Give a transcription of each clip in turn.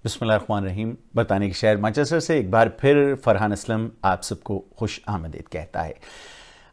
بسم اللہ الرحمن الرحیم۔ برطانیہ کے شہر مانچسٹر سے ایک بار پھر فرحان اسلم آپ سب کو خوش آمدید کہتا ہے۔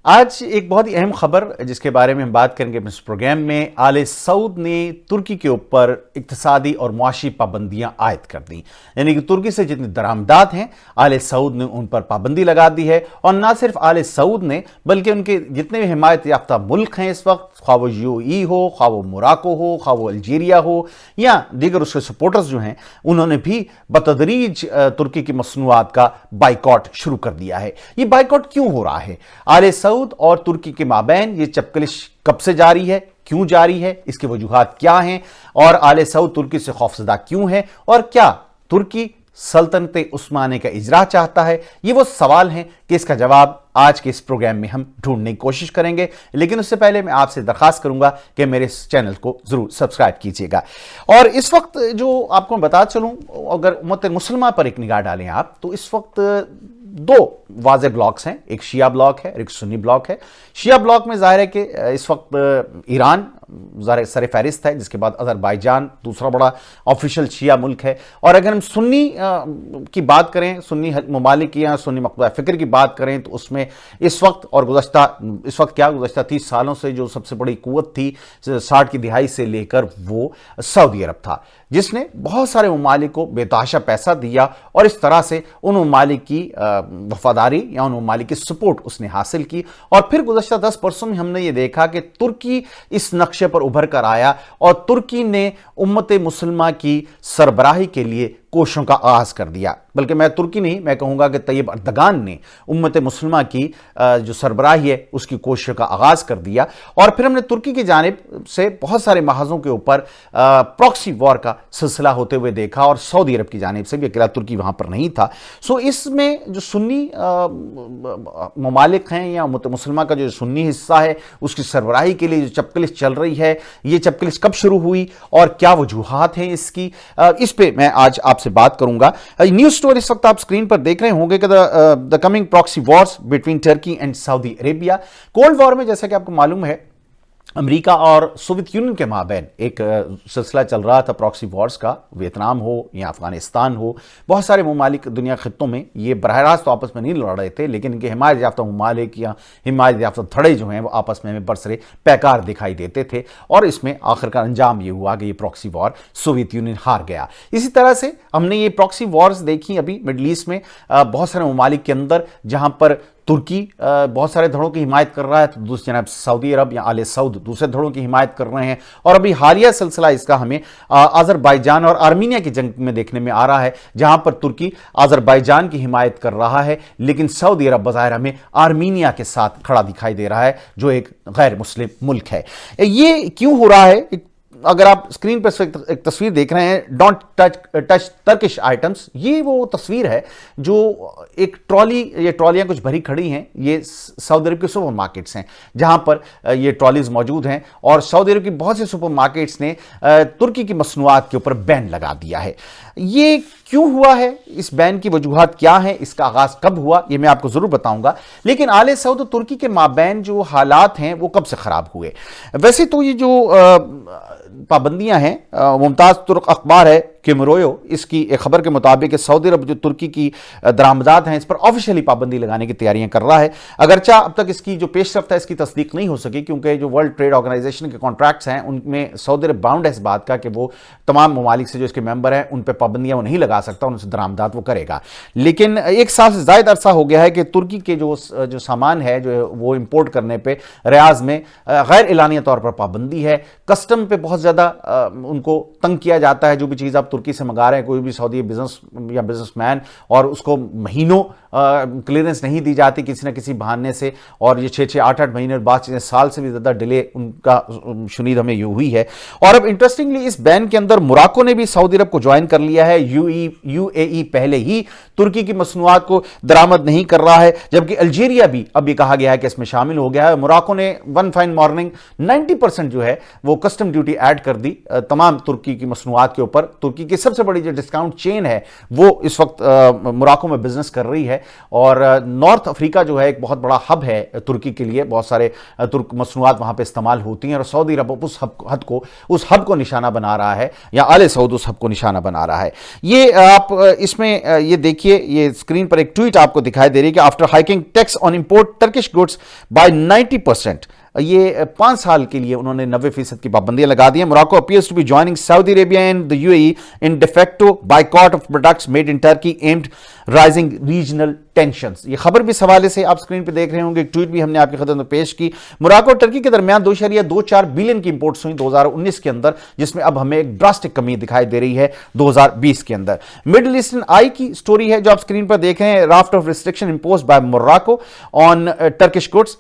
آج ایک بہت ہی اہم خبر جس کے بارے میں ہم بات کریں گے اس پروگرام میں، آل سعود نے ترکی کے اوپر اقتصادی اور معاشی پابندیاں عائد کر دیں، یعنی کہ ترکی سے جتنی درآمدات ہیں آل سعود نے ان پر پابندی لگا دی ہے۔ اور نہ صرف آل سعود نے بلکہ ان کے جتنے بھی حمایت یافتہ ملک ہیں اس وقت، خواہ وہ یو ای ہو، خواہ وہ موراکو ہو، خواہ وہ الجیریا ہو یا دیگر اس کے سپورٹرز جو ہیں، انہوں نے بھی بتدریج ترکی کی مصنوعات کا بائیکاٹ شروع کر دیا ہے۔ یہ بائیکاٹ کیوں ہو رہا ہے؟ آل سعود اور ترکی کے مابین یہ چپکلش کب سے جاری ہے، کیوں جاری ہے، اس کی وجوہات کیا ہیں، اور آل سعود ترکی سے خوفزدہ کیوں ہے، اور کیا ترکی سلطنت عثمانیہ کا اجرا چاہتا ہے؟ یہ وہ سوال ہیں کہ اس کا جواب آج کے اس پروگرام میں ہم ڈھونڈنے کی کوشش کریں گے۔ لیکن اس سے پہلے میں آپ سے درخواست کروں گا کہ میرے اس چینل کو ضرور سبسکرائب کیجئے گا۔ اور اس وقت جو آپ کو میں بتا چلوں، اگر امت مسلمہ پر ایک نگاہ ڈالیں آپ، تو اس وقت دو واضح بلاکس ہیں، ایک شیعہ بلاک ہے اور ایک سنی بلاک ہے۔ شیعہ بلاک میں ظاہر ہے کہ اس وقت ایران سر فہرست ہے، جس کے بعد آذربائیجان دوسرا بڑا آفیشل شیعہ ملک ہے۔ اور اگر ہم سنی کی بات کریں، سنی ممالک کی یا سنی مقبوضہ فکر کی بات کریں، تو اس میں اس وقت گزشتہ 30 سالوں سے جو سب سے بڑی قوت تھی 60 کی دہائی سے لے کر، وہ سعودی عرب تھا، جس نے بہت سارے ممالک کو بے تحاشا پیسہ دیا اور اس طرح سے ان ممالک کی وفاداری یا ان ممالک کی سپورٹ اس نے حاصل کی۔ اور پھر گزشتہ 10 برسوں میں ہم نے یہ دیکھا کہ ترکی اس نقشے پر ابھر کر آیا اور ترکی نے امت مسلمہ کی سربراہی کے لیے کوششوں کا آغاز کر دیا۔ بلکہ میں ترکی نہیں، میں کہوں گا کہ طیب اردگان نے امت مسلمہ کی جو سربراہی ہے اس کی کوششوں کا آغاز کر دیا۔ اور پھر ہم نے ترکی کی جانب سے بہت سارے محاذوں کے اوپر پراکسی وار کا سلسلہ ہوتے ہوئے دیکھا، اور سعودی عرب کی جانب سے بھی، اکیلا ترکی وہاں پر نہیں تھا۔ اس میں جو سنی ممالک ہیں یا امت مسلمہ کا جو سنی حصہ ہے، اس کی سربراہی کے لیے جو چپکلش چل رہی ہے، یہ چپکلش کب شروع ہوئی اور کیا وجوہات ہیں اس کی، اس پہ میں آج آپ سے بات کروں گا۔ نیوز سٹوری اس وقت آپ سکرین پر دیکھ رہے ہوں گے کہ the coming proxy wars between Turkey and Saudi Arabia۔ Cold war میں جیسا کہ آپ کو معلوم ہے، امریکہ اور سوویت یونین کے مابین ایک سلسلہ چل رہا تھا پراکسی وارز کا، ویتنام ہو یا افغانستان ہو، بہت سارے ممالک دنیا خطوں میں یہ براہ راست آپس میں نہیں لڑ رہے تھے، لیکن ان کے حمایت یافتہ ممالک یا حمایت یافتہ دھڑے جو ہیں وہ آپس میں برسرے پیکار دکھائی دیتے تھے، اور اس میں آخر کا انجام یہ ہوا کہ یہ پراکسی وار سوویت یونین ہار گیا۔ اسی طرح سے ہم نے یہ پراکسی وارز دیکھی ابھی مڈل ایسٹ میں بہت سارے ممالک کے اندر، جہاں پر ترکی بہت سارے دھڑوں کی حمایت کر رہا ہے، تو دوسری جانب سعودی عرب یا آل سعود دوسرے دھڑوں کی حمایت کر رہے ہیں۔ اور ابھی حالیہ سلسلہ اس کا ہمیں آذربائیجان اور آرمینیا کی جنگ میں دیکھنے میں آ رہا ہے، جہاں پر ترکی آذربائیجان کی حمایت کر رہا ہے، لیکن سعودی عرب بظاہر ہمیں آرمینیا کے ساتھ کھڑا دکھائی دے رہا ہے، جو ایک غیر مسلم ملک ہے۔ یہ کیوں ہو رہا ہے؟ اگر آپ اسکرین پر ایک تصویر دیکھ رہے ہیں، ڈونٹ ٹچ ٹرکش آئٹمس، یہ وہ تصویر ہے جو ایک یہ ٹرالیاں کچھ بھری کھڑی ہیں، یہ سعودی عرب کے سپر مارکیٹس ہیں جہاں پر یہ ٹرالیز موجود ہیں، اور سعودی عرب کی بہت سے سپر مارکیٹس نے ترکی کی مصنوعات کے اوپر بین لگا دیا ہے۔ یہ کیوں ہوا ہے؟ اس بین کی وجوہات کیا ہیں؟ اس کا آغاز کب ہوا؟ یہ میں آپ کو ضرور بتاؤں گا۔ لیکن آل سعود و ترکی کے مابین جو حالات ہیں وہ کب سے خراب ہوئے؟ ویسے تو یہ جو پابندیاں ہیں، ممتاز ترک اخبار ہے کیمرویو، اس کی ایک خبر کے مطابق سعودی عرب جو ترکی کی درآمدات ہیں اس پر آفیشلی پابندی لگانے کی تیاریاں کر رہا ہے، اگرچہ اب تک اس کی جو پیش رفت ہے اس کی تصدیق نہیں ہو سکی، کیونکہ جو ورلڈ ٹریڈ آرگنائزیشن کے کانٹریکٹس ہیں ان میں سعودی عرب باؤنڈ ہے اس بات کا کہ وہ تمام ممالک سے جو اس کے ممبر ہیں ان پہ پابندیاں وہ نہیں لگا سکتا، ان سے درآمدات وہ کرے گا۔ لیکن 1 سال سے زائد عرصہ ہو گیا ہے کہ ترکی کے جو سامان ہے جو وہ امپورٹ کرنے پہ ریاض میں غیر اعلانیہ طور پر پابندی ہے، کسٹم پہ بہت زیادہ ان کو تنگ کیا جاتا ہے۔ جو بھی چیز آپ ترکی سے منگا رہے ہیں، کوئی بھی سعودی بزنس مین، اور اس کو مہینوں کلیئرنس نہیں دی جاتی کسی نہ کسی بہانے سے، اور یہ 6-8 مہینے بعد چیزیں سال سے بھی زیادہ ڈیلے ان کا شنید ہمیں یہ ہوئی ہے۔ اور اب انٹرسٹنگلی اس بین کے اندر موراکو نے بھی سعودی عرب کو جوائن کر لیا ہے۔ یو اے ای پہلے ہی ترکی کی مصنوعات کو درآمد نہیں کر رہا ہے، جبکہ الجیریا بھی اب یہ کہا گیا ہے کہ اس میں شامل ہو گیا ہے۔ موراکو نے ون فائن مارننگ 90% جو ہے وہ کسٹم ڈیوٹی ایڈ کر دی تمام ترکی کی مصنوعات کے اوپر۔ ترکی ترکی کی سب سے بڑی جو ڈسکاؤنٹ چین ہے وہ اس وقت موراکو میں بزنس کر رہی ہے، اور نارتھ افریقہ جو ہے ایک بہت بڑا ہب ہے ترکی کے لیے، بہت سارے ترک مصنوعات وہاں پہ استعمال ہوتی ہیں، اور سعودی عرب اس ہب کو نشانہ بنا رہا ہے، یا آل سعود اس ہب کو نشانہ بنا رہا ہے۔ یہ آپ اس میں یہ دیکھیے، یہ اسکرین پر ایک ٹویٹ آپ کو دکھائی دے رہی ہے کہ after hiking tax on import Turkish goods by 90%، یہ 5 سال کے لیے انہوں نے 90% کی پابندیاں لگا دی ہیں۔ Morocco appears to be joining Saudi Arabia and the UAE in de facto boycott of products made in Turkey amid rising regional tensions. یہ خبر بھی اس حوالے سے آپ اسکرین پہ دیکھ رہے ہوں گے، ایک ٹویٹ بھی ہم نے آپ کی خدمت میں پیش کی۔ موراکو اور ٹرکی کے درمیان 2.24 بلین کی امپورٹس ہوئی 2019 کے اندر، جس میں اب ہمیں ایک ڈراسٹک کمی دکھائی دے رہی ہے 2020 کے اندر۔ مڈل ایسٹرن آئی کی سٹوری ہے جو آپ اسکرین پر دیکھ رہے ہیں، raft of restriction imposed by موراکو on Turkish goods.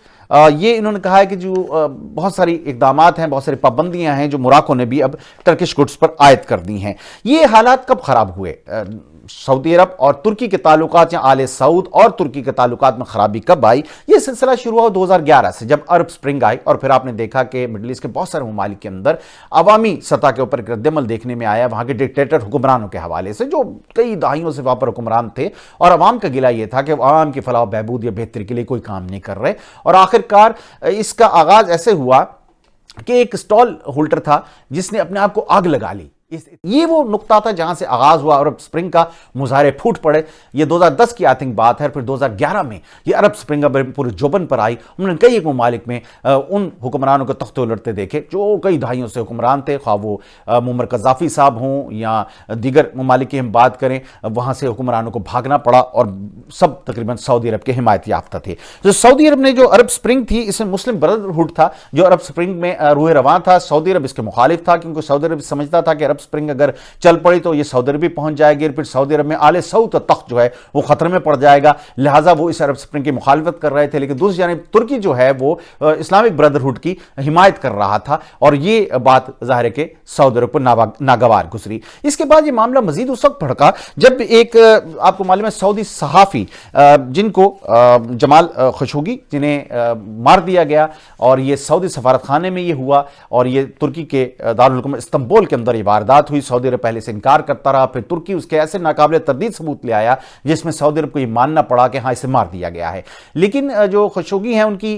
یہ انہوں نے کہا ہے کہ جو بہت ساری اقدامات ہیں، بہت ساری پابندیاں ہیں جو موراکو نے بھی اب ٹرکش گڈس پر عائد کر دی ہیں۔ یہ حالات کب خراب ہوئے؟ سعودی عرب اور ترکی کے تعلقات، یا آل سعود اور ترکی کے تعلقات میں خرابی کب آئی؟ یہ سلسلہ شروع ہوا 2011 سے، جب عرب سپرنگ آئی، اور پھر آپ نے دیکھا کہ مڈل ایسٹ کے بہت سارے ممالک کے اندر عوامی سطح کے اوپر ایک رد عمل دیکھنے میں آیا وہاں کے ڈکٹیٹر حکمرانوں کے حوالے سے، جو کئی دہائیوں سے وہاں پر حکمران تھے، اور عوام کا گلہ یہ تھا کہ عوام کی فلاح و بہبود یا بہتری کے لیے کوئی کام نہیں کر رہے۔ اور آخرکار اس کا آغاز ایسے ہوا کہ ایک سٹال ہولڈر تھا جس نے اپنے آپ کو آگ لگا لی۔ یہ وہ نقطہ تھا جہاں سے آغاز ہوا عرب سپرنگ کا، مظاہرے پھوٹ پڑے۔ یہ 2010 کی آئی تھنک بات ہے، پھر 2011 میں یہ عرب سپرنگ پورے جوبن پر آئی۔ انہوں نے کئی ایک ممالک میں ان حکمرانوں کے تختے الٹتے دیکھے جو کئی دہائیوں سے حکمران تھے، خواہ وہ معمر قذافی صاحب ہوں یا دیگر ممالک کی ہم بات کریں، وہاں سے حکمرانوں کو بھاگنا پڑا، اور سب تقریباً سعودی عرب کے حمایت یافتہ تھے۔ تو سعودی عرب نے جو عرب سپرنگ تھی، اس میں مسلم برادرہڈ تھا جو عرب سپرنگ میں روح رواں تھا۔ سعودی عرب اس کے مخالف تھا، کیونکہ سعودی عرب سمجھتا تھا کہ عرب سپرنگ اگر چل پڑی تو یہ سعودی عرب بھی پہنچ جائے گی، پھر سعودی عرب میں آل سعود کا تخت جو ہے وہ خطرے میں پڑ جائے گا، لہٰذا وہ اس عرب سپرنگ کی مخالفت کر رہے تھے۔ لیکن دوسری جانب ترکی جو ہے وہ اسلامک برادرہڈ کی حمایت کر رہا تھا، اور یہ بات ظاہر ہے کہ سعودی عرب پر ناگوار گزری۔ اس کے بعد یہ معاملہ مزید اس وقت بھڑکا جب ایک آپ کو معلوم ہے سعودی صحافی جن کو جمال خشوگی، جنہیں مار دیا گیا، اور یہ سعودی سفارت خانے میں یہ ہوا، اور یہ ترکی کے دارالحکومت استنبول کے اندر یہ واردات ہوئی۔ سعودی عرب پہلے سے انکار کرتا رہا، پھر ترکی اس کے ایسے ناقابل تردید ثبوت لے آیا جس میں سعودی عرب کو یہ ماننا پڑا کہ ہاں اسے مار دیا گیا ہے۔ لیکن جو خشوگی ہیں، ان کی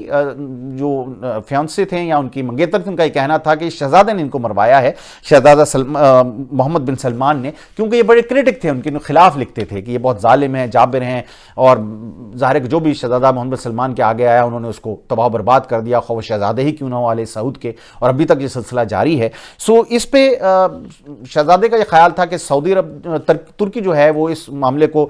جو فیانسے تھے یا ان کی منگیتر تھے، ان کا یہ کہنا تھا کہ شہزادے نے ان کو مروایا ہے، شہزادہ محمد بن سلمان نے، کیونکہ یہ بڑے کرٹک تھے، ان کے خلاف لکھتے تھے کہ یہ بہت ظالم ہیں، جابر ہیں، اور ظاہر ہے کہ جو بھی شہزادہ محمد بن سلمان کے آگے آیا انہوں نے اس کو تباہ و برباد کر دیا، خواہ وہ شہزادے ہی کیوں نہ ہو آل سعود کے، اور ابھی تک یہ سلسلہ جاری ہے۔ سو اس پہ شہزادے کا یہ خیال تھا کہ سعودی عرب ترکی جو ہے وہ اس معاملے کو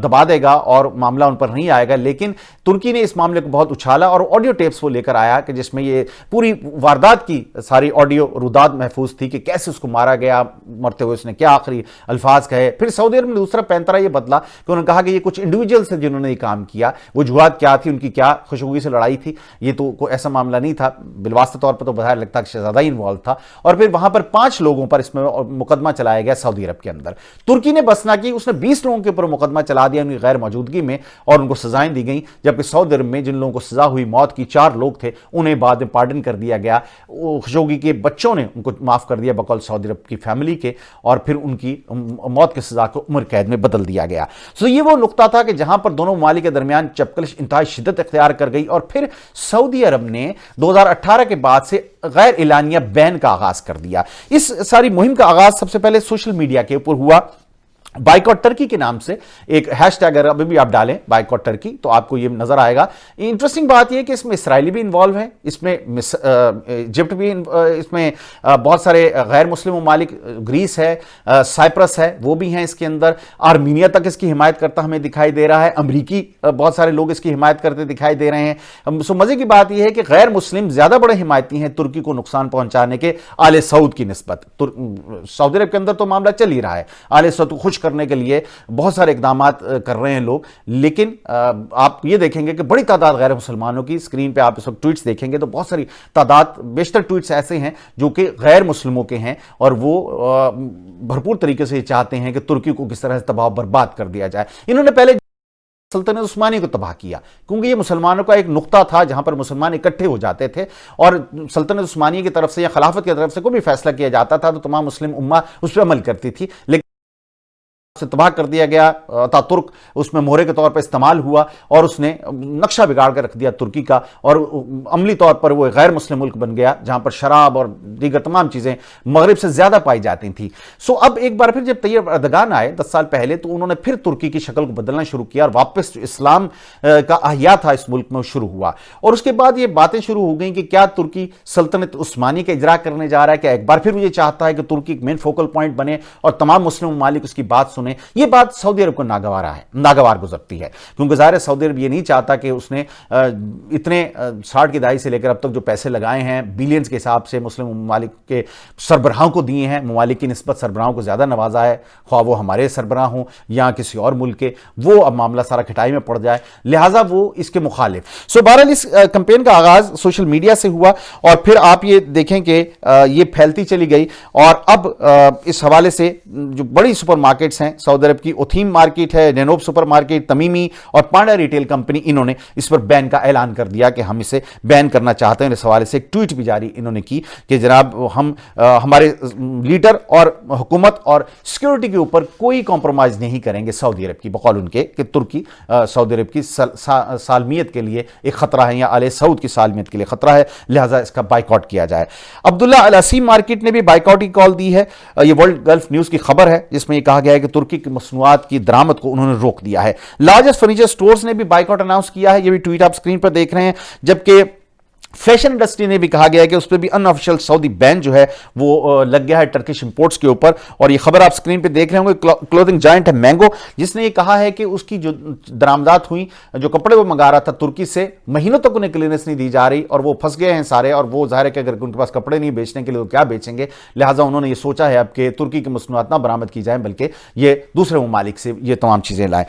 دبا دے گا اور معاملہ ان پر نہیں آئے گا، لیکن ترکی نے اس معاملے کو بہت اچھالا، اور آڈیو ٹیپس وہ لے کر آیا کہ جس میں یہ پوری واردات کی ساری آڈیو روداد محفوظ تھی کہ کیسے اس کو مارا گیا، مرتے ہوئے اس نے کیا آخری الفاظ کہے۔ پھر سعودی عرب نے دوسرا پینترا یہ بدلا کہ انہوں نے کہا کہ یہ کچھ انڈیویجولز ہیں جنہوں نے یہ کام کیا، وجوہات کیا تھی، ان کی کیا خشوگی سے لڑائی تھی، یہ تو کوئی ایسا معاملہ نہیں تھا، بالواسطہ طور پر تو بظاہر لگتا کہ شہزادہ ہی انوالو تھا۔ اور پھر وہاں پر 5 لوگوں پر اس میں مقدمہ چلایا گیا سعودی عرب کے اندر۔ ترکی نے بس نہ کی، اس نے 20 لوگوں کے اوپر مقدمہ چلا دیا ان کی غیر موجودگی میں، اور ان کو سزائیں دی گئیں، جبکہ سعودی عرب میں جن لوگوں کو سزا ہوئی موت کی 4 لوگ تھے، انہیں بعد میں پارڈن کر دیا گیا۔ خشوگی کے بچوں نے ان کو معاف کر دیا بقول سعودی عرب کی فیملی کے، اور پھر ان کی موت کی سزا کو عمر قید میں بدل دیا گیا۔ سو یہ وہ نقطہ تھا کہ جہاں پر دونوں ممالک کے درمیان چپکلش انتہائی شدت اختیار کر گئی، اور پھر سعودی عرب نے 2018 کے بعد سے غیر اعلانیہ بین کا آغاز کر دیا۔ اس ساری مہم کا آغاز سب سے پہلے سوشل میڈیا کے اوپر ہوا، بائیکاٹ ٹرکی کے نام سے ایک ہیش ٹیگ، اگر ابھی بھی آپ ڈالیں بائیکاٹ ٹرکی تو آپ کو یہ نظر آئے گا۔ انٹرسٹنگ بات یہ کہ اس میں اسرائیلی بھی انوالو ہیں، اس میں ایجپٹ بھی، اس میں بہت سارے غیر مسلم ممالک، گریس ہے، سائپرس ہے، وہ بھی ہیں اس کے اندر، آرمینیا تک اس کی حمایت کرتا ہمیں دکھائی دے رہا ہے، امریکی بہت سارے لوگ اس کی حمایت کرتے دکھائی دے رہے ہیں۔ سو مزے کی بات یہ ہے کہ غیر مسلم زیادہ بڑے حمایتی ہیں ترکی کو نقصان پہنچانے کے آل سعود کی نسبت۔ سعودی عرب کے اندر تو معاملہ چل ہی رہا ہے، آل سعود کو خوش کرنے کے لیے بہت سارے اقدامات کر رہے ہیں لوگ، لیکن آپ یہ دیکھیں گے کہ بڑی تعداد غیر مسلمانوں کی، اسکرین پہ آپ اس وقت ٹویٹس دیکھیں گے تو بہت ساری تعداد، بیشتر ٹویٹس ایسے ہیں جو کہ غیر مسلموں کے ہیں، اور وہ بھرپور طریقے سے یہ چاہتے ہیں کہ ترکی کو کس طرح سے تباہ و برباد کر دیا جائے۔ انہوں نے پہلے سلطنت عثمانی کو تباہ کیا، کیونکہ یہ مسلمانوں کا ایک نقطہ تھا جہاں پر مسلمان اکٹھے ہو جاتے تھے، اور سلطنت عثمانی کی طرف سے یا خلافت کی طرف سے کوئی بھی فیصلہ کیا جاتا تھا تو تمام مسلم امہ اس پہ عمل کرتی تھی، لیکن سے تباہ کر دیا گیا۔ ترک اس میں مہرے کے طور پر استعمال ہوا اور اس نے نقشہ بگاڑ کر رکھ دیا ترکی کا، اور عملی طور پر وہ غیر مسلم ملک بن گیا جہاں پر شراب اور دیگر تمام چیزیں مغرب سے زیادہ پائی جاتی تھیں۔ اب ایک بار پھر جب طیب اردگان آئے 10 سال پہلے، تو انہوں نے پھر ترکی کی شکل کو بدلنا شروع کیا، اور واپس جو اسلام کا احیاء تھا اس ملک میں شروع ہوا، اور اس کے بعد یہ باتیں شروع ہو گئیں کہ کیا ترکی سلطنت عثمانی کا اجرا کرنے جا رہا ہے، کہ ایک بار پھر وہ یہ چاہتا ہے کہ ترکی ایک مین فوکل پوائنٹ بنے اور تمام مسلم ممالک اس کی بات سنیں۔ یہ بات سعودی عرب کو ناگوار گزرتی ہے، کیونکہ ظاہر سعودی عرب یہ نہیں چاہتا کہ اس نے اتنے 60 کی دہائی سے لے کر اب تک جو پیسے لگائے ہیں بلینز کے حساب سے مسلم ممالک کے سربراہوں کو دیے ہیں، ممالک کی نسبت سربراہوں کو زیادہ نوازا ہے، خواہ وہ ہمارے سربراہ ہوں یا کسی اور ملک کے، وہ اب معاملہ سارا کھٹائی میں پڑ جائے، لہٰذا وہ اس کے مخالف۔ بہرحال اس کمپین کا آغاز سوشل میڈیا سے ہوا، اور پھر آپ یہ دیکھیں کہ یہ پھیلتی چلی گئی، اور اب اس حوالے سے جو بڑی سپر مارکیٹس ہیں سعودی عرب کی، اوتھیم مارکیٹ ہے، نینوب سپر مارکیٹ، تمیمی اور پانڈا ریٹیل کمپنی، انہوں نے اس پر بین کا اعلان کر دیا کہ ہم اسے بین کرنا چاہتے ہیں۔ اس حوالے سے ایک ٹویٹ بھی جاری انہوں نے کی کہ جناب ہم ہمارے لیڈر اور حکومت اور سیکیورٹی کے اوپر کوئی کمپرومائز نہیں کریں گے سعودی عرب کی، بقول ان کے کہ ترکی سعودی عرب کی سالمیت کے لیے ایک خطرہ ہے، یا آل سعود کی سالمیت کے لیے خطرہ ہے، لہٰذا اس کا بائیکاٹ کیا جائے۔ عبداللہ العسیم مارکیٹ نے بھی بائیکاٹ کی کال دی ہے، یہ ورلڈ گلف نیوز کی خبر ہے جس میں یہ کہا گیا ہے کہ ترکی کی مصنوعات کی درآمد کو انہوں نے روک دیا ہے۔ لارجسٹ فرنیچر سٹورز نے بھی بائیکاٹ اناؤنس کیا ہے، یہ بھی ٹویٹ آپ سکرین پر دیکھ رہے ہیں، جبکہ فیشن انڈسٹری نے بھی کہا گیا ہے کہ اس پہ بھی ان آفیشیل سعودی بین جو ہے وہ لگ گیا ہے ٹرکش امپورٹس کے اوپر، اور یہ خبر آپ سکرین پہ دیکھ رہے ہوں گے۔ کلوتھنگ جائنٹ ہے مینگو، جس نے یہ کہا ہے کہ اس کی جو درآمدات ہوئیں، جو کپڑے وہ منگا رہا تھا ترکی سے، مہینوں تک انہیں کلیئرنس نہیں دی جا رہی، اور وہ پھنس گئے ہیں سارے، اور وہ ظاہر ہے کہ اگر ان کے پاس کپڑے نہیں بیچنے کے لیے تو کیا بیچیں گے، لہٰذا انہوں نے یہ سوچا ہے اب کہ ترکی کی مصنوعات نہ برآمد کی جائیں بلکہ یہ دوسرے ممالک سے یہ تمام چیزیں لائیں۔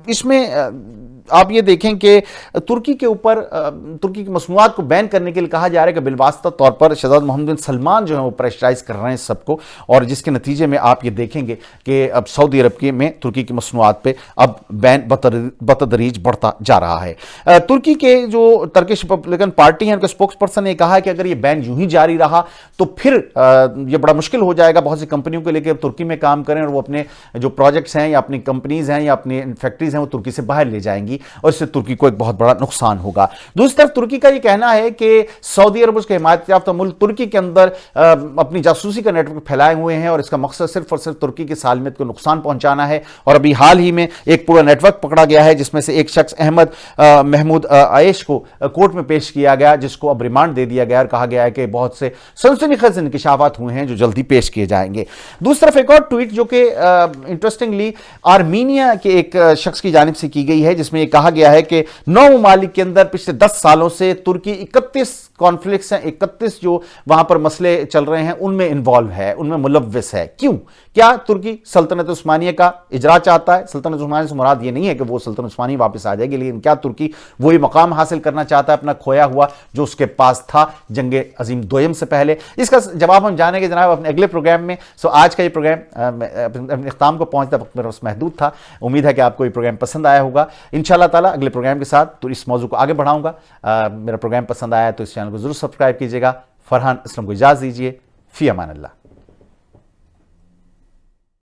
اس میں آپ یہ دیکھیں کہ ترکی کے اوپر ترکی کی مصنوعات کو بین کرنے کے لیے کہا جا رہا ہے کہ بالواسطہ طور پر شہزاد محمد بن سلمان جو ہیں وہ پریشرائز کر رہے ہیں سب کو، اور جس کے نتیجے میں آپ یہ دیکھیں گے کہ اب سعودی عرب میں ترکی کی مصنوعات پہ اب بین بتدریج بڑھتا جا رہا ہے۔ ترکی کے جو ترکش ریپبلکن پارٹی ہیں، ان کے اسپوکس پرسن نے کہا ہے کہ اگر یہ بین یوں ہی جاری رہا تو پھر یہ بڑا مشکل ہو جائے گا بہت سی کمپنیوں کو لے کے ترکی میں کام کریں، اور وہ اپنے جو پروجیکٹس ہیں یا اپنی کمپنیز ہیں یا اپنی فیکٹریز ہیں وہ ترکی سے باہر لے جائیں گی، اور اس سے ترکی کو ایک بہت بڑا نقصان ہوگا۔ دوسری طرف ترکی کا یہ کہنا ہے کہ سعودی عرب اس کے حمایت یافتہ ملک ترکی کے اندر اپنی جاسوسی کا نیٹ ورک پھیلائے ہوئے ہیں، اور اس کا مقصد صرف اور صرف ترکی کی سالمیت کو نقصان پہنچانا ہے، اور ابھی حال ہی میں ایک پورا نیٹ ورک پکڑا گیا ہے جس میں سے ایک شخص احمد محمود عائش کو کورٹ میں پیش کیا گیا، جس کو اب ریمانڈ دے دیا گیا، اور کہا گیا ہے کہ بہت سے سنسنی خیز انکشافات ہوئے ہیں جو جلدی پیش کیے جائیں گے۔ دوسری طرف ایک اور ٹویٹ جو کہ انٹرسٹنگلی آرمینیا کے ایک شخص کی جانب سے کی گئی ہے، جس میں یہ کہا گیا ہے کہ 9 ممالک کے اندر پچھلے 10 سالوں سے ترکی 31 کانفلکٹس ہیں، 31 جو وہاں پر مسئلے چل رہے ہیں ان میں انوالو ہے، ان میں ملوث ہے۔ کیوں؟ کیا ترکی سلطنت عثمانیہ کا اجرا چاہتا ہے؟ سلطنت عثمانیہ سے مراد یہ نہیں ہے کہ وہ سلطنت عثمانیہ واپس آ جائے گی، لیکن کیا ترکی وہی مقام حاصل کرنا چاہتا ہے اپنا کھویا ہوا جو اس کے پاس تھا جنگ عظیم دوئم سے پہلے؟ اس کا جواب ہم جانیں گے جناب اپنے اگلے پروگرام میں۔ آج کا یہ پروگرام اپنے اختتام کو پہنچتا وقت میرا بس محدود تھا، امید ہے کہ آپ کو یہ پروگرام پسند آیا ہوگا۔ انشاءاللہ تعالی اگلے پروگرام کے ساتھ تو اس موضوع کو آگے بڑھاؤں گا۔ میرا پروگرام پسند آیا تو اس چینل کو ضرور سبسکرائب کیجیے گا۔ فرحان اسلم کو اجازت دیجیے، فی امان اللہ۔